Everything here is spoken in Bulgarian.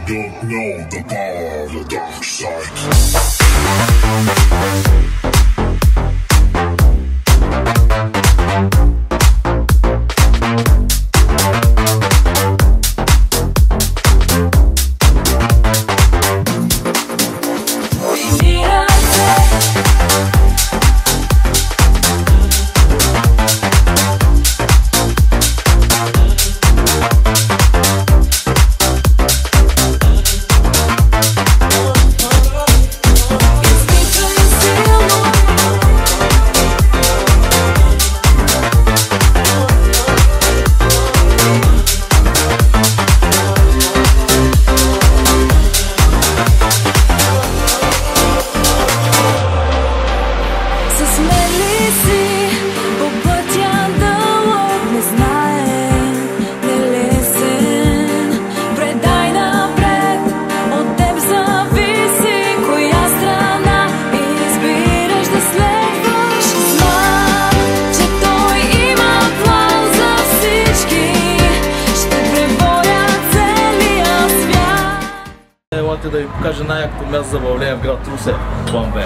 don't know the power of the dark side. Елате да ви покажа най-якото място за забавление в град Русе. План Б.